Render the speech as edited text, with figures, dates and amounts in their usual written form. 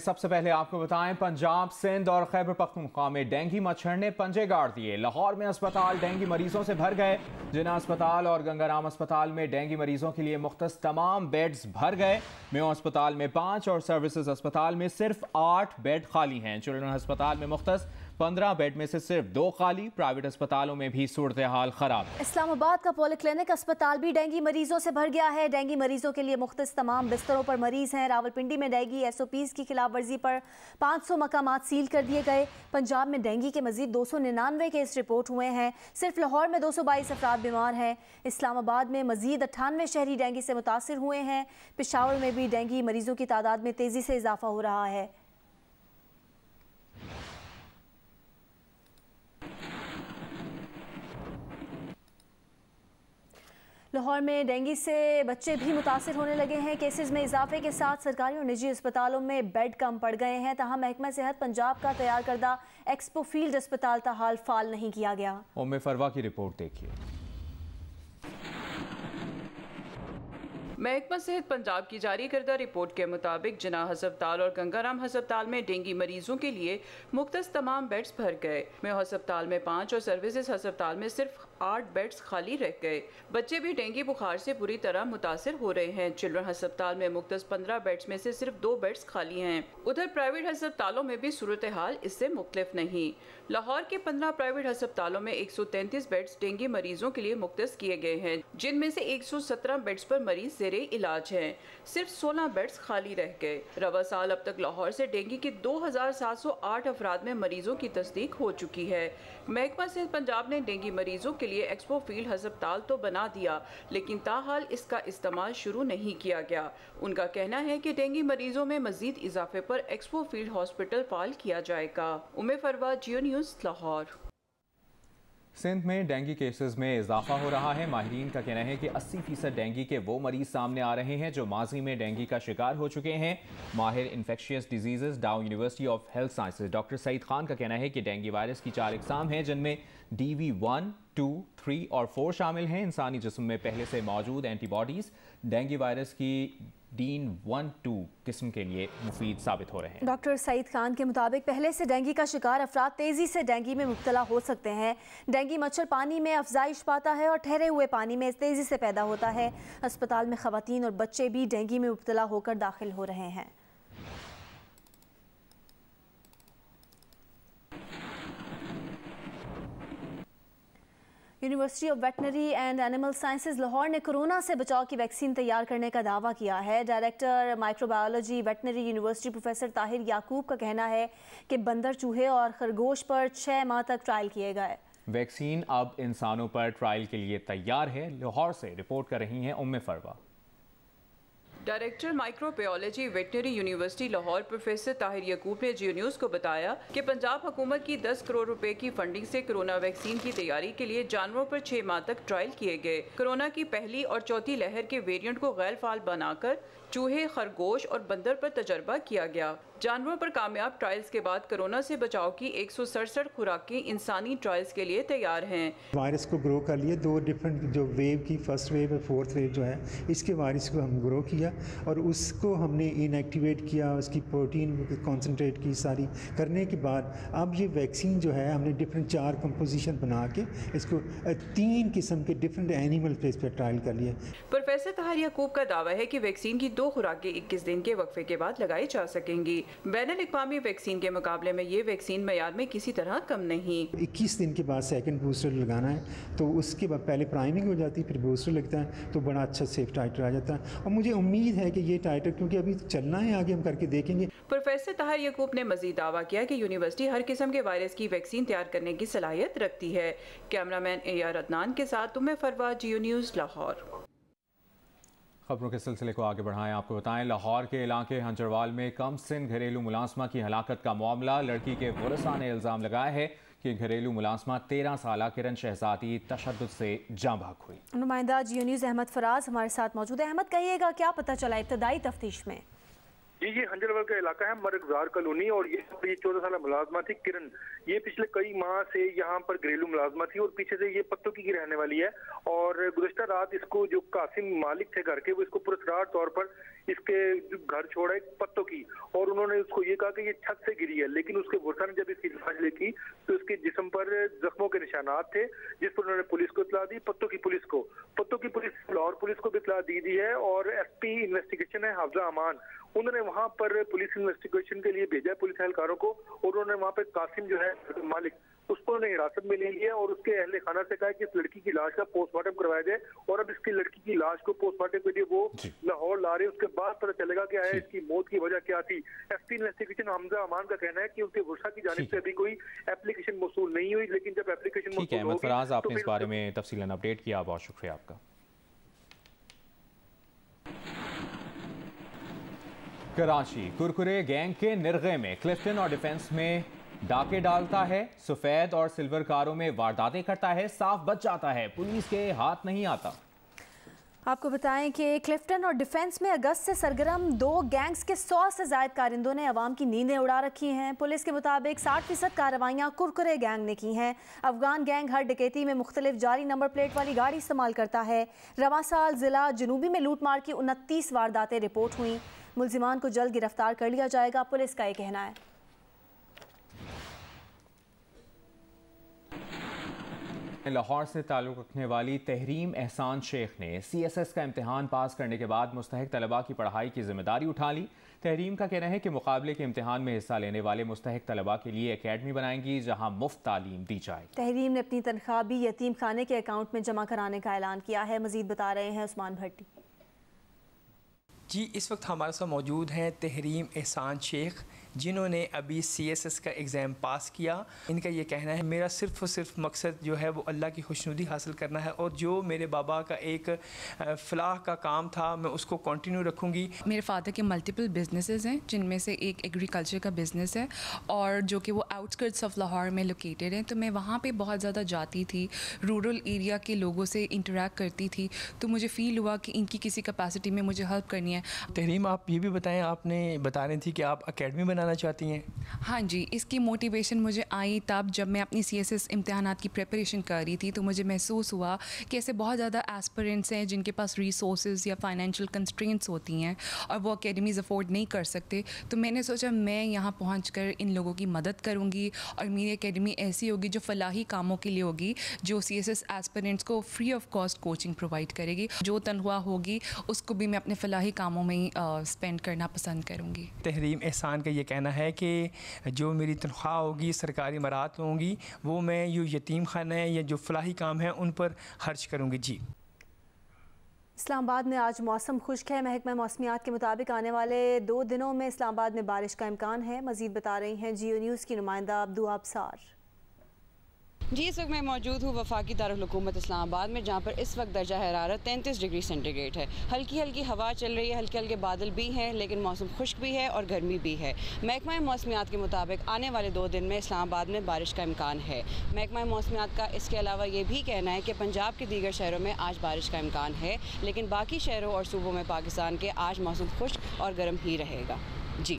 सबसे पहले आपको बताएं, पंजाब, सिंध और खैबर पख्तूनख्वा में डेंगू मच्छर ने पंजे गाड़ दिए। लाहौर में अस्पताल डेंगू मरीजों से भर गए। जिन्ना अस्पताल और गंगाराम अस्पताल में डेंगू मरीजों के लिए मुख्तस तमाम बेड्स भर गए। मेयो अस्पताल में 5 और सर्विसेज अस्पताल में सिर्फ 8 बेड खाली हैं। चिल्ड्रन अस्पताल में मुख्तस 15 बेड में से सिर्फ 2 खाली। प्राइवेट अस्पतालों में भी सूरत हाल खराब। इस्लामाबाद का पॉलीक्लिनिक अस्पताल भी डेंगू मरीजों से भर गया है। डेंगू मरीजों के लिए मुख्तस तमाम बिस्तरों पर मरीज हैं। रावलपिंडी में डेंगू SOPs की खिलाफ वर्जी पर 500 मकामात सील कर दिए गए। पंजाब में डेंगू के मजीद 299 केस रिपोर्ट हुए हैं। सिर्फ लाहौर में 222 अफराद बीमार हैं। इस्लामाबाद में मजीद 98 शहरी डेंगू से मुतासिर हुए हैं। पेशावर में भी डेंगू मरीजों की तादाद में तेजी से इजाफा हो रहा है। लाहौर में डेंगू से बच्चे भी मुतासिर होने लगे हैं। केसेस में इजाफे के साथ सरकारी और निजी अस्पतालों में बेड कम पड़ गए हैं। तहम महकमा सेहत पंजाब का तैयार करदा एक्सपो फील्ड अस्पताल ताहाल फाल नहीं किया गया। उम्मे फरवा की रिपोर्ट देखिए। महकमा सेहत पंजाब की जारी करदा रिपोर्ट के मुताबिक जिन्ना अस्पताल और गंगाराम अस्पताल में डेंगू मरीजों के लिए मुख्तस तमाम बेड्स भर गए। मेयो अस्पताल में 5 और सर्विसेज अस्पताल में सिर्फ 8 बेड्स खाली रह गए। बच्चे भी डेंगू बुखार से बुरी तरह मुतासिर हो रहे हैं। चिल्ड्रन अस्पताल में मुख्तस 15 बेड्स में से सिर्फ 2 बेड्स खाली हैं। उधर प्राइवेट अस्पतालों में भी सूरत हाल इससे मुख्तलिफ नहीं। लाहौर के 15 प्राइवेट अस्पतालों में 133 बेड्स डेंगू मरीजों के लिए मुख्तस किए गए हैं, जिनमें से 117 बेड्स पर मरीज जेरे इलाज हैं। सिर्फ 16 बेड्स खाली रह गए। रवा साल अब तक लाहौर से डेंगू के 2708 अफराद में मरीजों की तस्दीक हो चुकी है। महकमा सेहत पंजाब ने डेंगू मरीजों के लिए एक्सपो फील्ड अस्पताल तो बना दिया, लेकिन ताहाल इसका इस्तेमाल शुरू नहीं किया गया। उनका कहना है कि डेंगू मरीजों में मजीद इजाफे पर एक्सपो फील्ड हॉस्पिटल फाल किया जाएगा। उम्मे फरवा, जियो न्यूज़, लाहौर। सिंध में डेंगू केसेस में इजाफा हो रहा है। माहिरीन का कहना है कि 80% डेंगू के वो मरीज सामने आ रहे हैं जो माजी में डेंगू का शिकार हो चुके हैं। माहिर infectious diseases Dow university of health sciences doctor Saeed Khan का कहना है कि डेंगू वायरस की 4 इकसाम हैं, जिनमें DV1, 2, 3 और 4 शामिल हैं। इंसानी जिस्म में पहले से मौजूद एंटीबॉडीज डेंगू वायरस की डीन 1-2 किस्म के लिए मुफीद साबित हो रहे हैं। डॉक्टर सईद खान के मुताबिक पहले से डेंगू का शिकार अफराद तेजी से डेंगू में मुब्तला हो सकते हैं। डेंगू मच्छर पानी में अफजाइश पाता है और ठहरे हुए पानी में तेजी से पैदा होता है। अस्पताल में खवातीन और बच्चे भी डेंगू में मुब्तला होकर दाखिल हो रहे हैं। University of veterinary and animal sciences Lahore ने कोरोना से बचाव की वैक्सीन तैयार करने का दावा किया है। Director microbiology veterinary university professor Tahir Yaqoob का कहना है कि बंदर, चूहे और खरगोश पर 6 माह तक ट्रायल किए गए। वैक्सीन अब इंसानों पर ट्रायल के लिए तैयार है। लाहौर से रिपोर्ट कर रही हैं Umme Farwa. Director microbiology veterinary university Lahore professor Tahir Yaqoob ने जियो न्यूज़ को बताया कि पंजाब हुकूमत की 10 करोड़ रुपए की फंडिंग से कोरोना वैक्सीन की तैयारी के लिए जानवरों पर 6 माह तक ट्रायल किए गए। कोरोना की पहली और चौथी लहर के वेरिएंट को गैर फाल बनाकर चूहे, खरगोश और बंदर पर तजर्बा किया गया। जानवरों पर कामयाब ट्रायल्स के बाद कोरोना से बचाव की 167 खुराकें इंसानी ट्रायल्स के लिए तैयार हैं। वायरस को ग्रो कर लिए 2 डिफरेंट जो वेव की, फर्स्ट वेव और फोर्थ वेव जो है, इसके वायरस को हम ग्रो किया और उसको हमने इनएक्टिवेट किया, उसकी प्रोटीन कॉन्सेंट्रेट की सारी करने के बाद अब ये वैक्सीन जो है हमने डिफरेंट 4 कंपोजिशन बना के इसको 3 किस्म के डिफरेंट एनिमल प्लेस पर ट्रायल कर लिए। प्रोफेसर ताहिर याकूब का दावा है कि वैक्सीन की 2 खुराकें 21 दिन के वक्फे के बाद लगाई जा सकेंगी। बैनुल-अक़वामी वैक्सीन के मुकाबले में ये वैक्सीन मयार में किसी तरह कम नहीं। 21 दिन के बाद सेकंड बूस्टर लगाना है, तो उसके बाद पहले प्राइमिंग हो जाती है, फिर बूस्टर लगता है, तो बड़ा अच्छा सेफ टाइटर आ जाता है। और मुझे उम्मीद है कि ये टाइटर, क्योंकि अभी चलना है, आगे हम करके देखेंगे। प्रोफेसर ताहिर याकूब ने मजीद दावा किया कि यूनिवर्सिटी हर किस्म के वायरस की वैक्सीन तैयार करने की सलाहियत रखती है। कैमरामैन AR अदनान के साथ उम्मे फरवा, जियो न्यूज़, लाहौर। खबरों के सिलसिले को आगे बढ़ाएं, आपको बताएं लाहौर के इलाके हंजरवाल में कम सिन घरेलू मुलाजमा की हलाकत का मामला। लड़की के वरसा ने इल्ज़ाम लगाया है कि घरेलू मुलाजमा 13 साल किरण शहजादी तशद्दुद से जाँ भाग हुई। नुमाइंदा जियो न्यूज़ अहमद फराज हमारे साथ मौजूद है। अहमद, कहिएगा क्या पता चला इब्तदाई तफ्तीश में? जी, ये हंजरवाल का इलाका है, मरगजार कॉलोनी, और ये 14 साल मुलाजमा थी किरण। ये पिछले कई माह से यहाँ पर घरेलू मुलाजमा थी और पीछे से ये पत्तों की रहने वाली है। और गुज़श्ता रात इसको जो कासिम मालिक थे घर के, वो इसको पुरस्कार तौर पर इसके घर छोड़ा एक पत्तों की, और उन्होंने उसको ये कहा कि ये छत से गिरी है। लेकिन उसके बुरसा ने जब इसकी जांच देखी तो इसके जिस्म पर जख्मों के निशानात थे, जिस पर उन्होंने पुलिस को इतला दी, पत्तों की पुलिस लाहौर पुलिस को भी इतला दी है। और एसपी इन्वेस्टिगेशन है हाफिजा अमान, उन्होंने वहां पर पुलिस इन्वेस्टिगेशन के लिए भेजा पुलिस एहलकारों को, और उन्होंने वहां पर कासिम जो है मालिक, उसको उन्हें हिरासत में ले लिया और उसके अहले खाना से कहा कि इस लड़की की लाश का पोस्टमार्टम करवाया जाए। और अब इसकी लड़की की लाश को पोस्टमार्टम के लिए वो लाहौर ला रहे हैं, उसके बाद पता चलेगा कि आया इसकी मौत की वजह क्या थी। एसपी इन्वेस्टिगेशन हाफिजा अमान का कहना है कि उनके गुस्सा की जानिब से अभी कोई एप्लीकेशन मौसूल नहीं हुई, लेकिन जब एप्लीकेशन ठीक है फराज, आपने इस बारे में तफसीलन अपडेट किया, बहुत शुक्रिया आपका। कराची कुरकुरे गैंग के निर्गे में क्लिफ्टन और डिफेंस में डाके डालता है, सफेद और सिल्वर कारों में वारदातें करता है, साफ बच जाता है, पुलिस के हाथ नहीं आता। आपको बताएं कि क्लिफ्टन और डिफेंस में अगस्त से सरगर्म 2 गैंग्स के 100 से ज़ायद कारिंदों ने अवाम की नींदें उड़ा रखी हैं। पुलिस के मुताबिक 60% कार्रवाइयाँ कुरकुरे गैंग ने की हैं। अफगान गैंग हर डकैती में मुख्तलिफ जारी नंबर प्लेट वाली गाड़ी इस्तेमाल करता है। रवां साल ज़िला जनूबी में लूटमार की 29 वारदातें रिपोर्ट हुई। मुल्जिमान को जल्द गिरफ्तार कर लिया जाएगा, पुलिस का ये कहना है। लाहौर से ताल्लुक़ रखने वाली तहरीम एहसान शेख ने CSS का इम्तिहान पास करने के बाद मुस्तहिक तलबा की पढ़ाई की जिम्मेदारी उठा ली। तहरीम का कहना है कि मुकाबले के इम्तिहान में हिस्सा लेने वाले मुस्तहिक तलबा के लिए एकेडमी बनाएंगी जहां मुफ्त तालीम दी जाए। तहरीम ने अपनी तनख्वाह भी यतीम खाने के अकाउंट में जमा कराने का ऐलान किया है। मजीद बता रहे हैं उस्मान भट्टी। जी, इस वक्त हमारे साथ मौजूद हैं तहरीम एहसान शेख, जिन्होंने अभी CSS का एग्ज़ाम पास किया। इनका ये कहना है मेरा सिर्फ़ और सिर्फ मकसद जो है वो अल्लाह की खुशनुदी हासिल करना है, और जो मेरे बाबा का एक फ़लाह का काम था मैं उसको कंटिन्यू रखूँगी। मेरे फादर के मल्टीपल बिजनेसेस हैं, जिनमें से एक एग्रीकल्चर का बिज़नेस है और जो कि वो आउटस्कर्ट्स ऑफ लाहौर में लोकेटेड है। तो मैं वहाँ पे बहुत ज़्यादा जाती थी, रूरल एरिया के लोगों से इंटरेक्ट करती थी, तो मुझे फ़ील हुआ कि इनकी किसी कैपेसिटी में मुझे हेल्प करनी है। तहरीम, आप ये भी बताएं, आपने बता रही थी कि आप अकेडमी बनाना चाहती हैं। हाँ जी, इसकी मोटिवेशन मुझे आई तब जब मैं अपनी CSS इम्तिहानात की प्रिपरेशन कर रही थी। तो मुझे महसूस हुआ कि ऐसे बहुत ज़्यादा एस्पिरेंट्स हैं जिनके पास रिसोर्सेज या फाइनेंशियल कंस्ट्रेंट्स होती हैं और वो अकेडमीज़ अफोर्ड नहीं कर सकते। तो मैंने सोचा मैं यहाँ पहुँच कर इन लोगों की मदद करूँगी और मेरी अकेडमी ऐसी होगी जो फलाही कामों के लिए होगी, जो CSS एस्पिरेंट्स को free of cost coaching provide करेगी। जो तनख्वाह होगी उसको भी मैं अपने फलाही कामों में ही स्पेंड करना पसंद करूँगी। तहरीम एहसान का ये कहना है कि जो मेरी तनख्वाह होगी, सरकारी मराहत होंगी, वो मैं ये यतीम खाना है या जो फलाही काम है उन पर खर्च करूँगी। जी, इस्लामाबाद में आज मौसम खुश्क है। महकमा मौसमियात के मुताबिक आने वाले 2 दिनों में इस्लामाबाद में बारिश का इम्कान है। मजीद बता रही हैं जियो न्यूज़ की नुमाइंदा अब्दू आबसार। जी, इस वक्त मैं मौजूद हूँ वफाकी दारुल हुकूमत इस्लामाबाद में, जहाँ पर इस वक्त दर्जा हरारत 33 डिग्री सेंटीग्रेड है। हल्की हल्की हवा चल रही है, हल्के हल्के बादल भी हैं, लेकिन मौसम खुश्क भी है और गर्मी भी है। महकमा मौसमियात के मुताबिक आने वाले 2 दिन में इस्लामाबाद में बारिश का इम्कान है। महकमा मौसमियात का इसके अलावा ये भी कहना है कि पंजाब के दीगर शहरों में आज बारिश का इम्कान है, लेकिन बाकी शहरों और सूबों में पाकिस्तान के आज मौसम खुश्क और गर्म ही रहेगा। जी।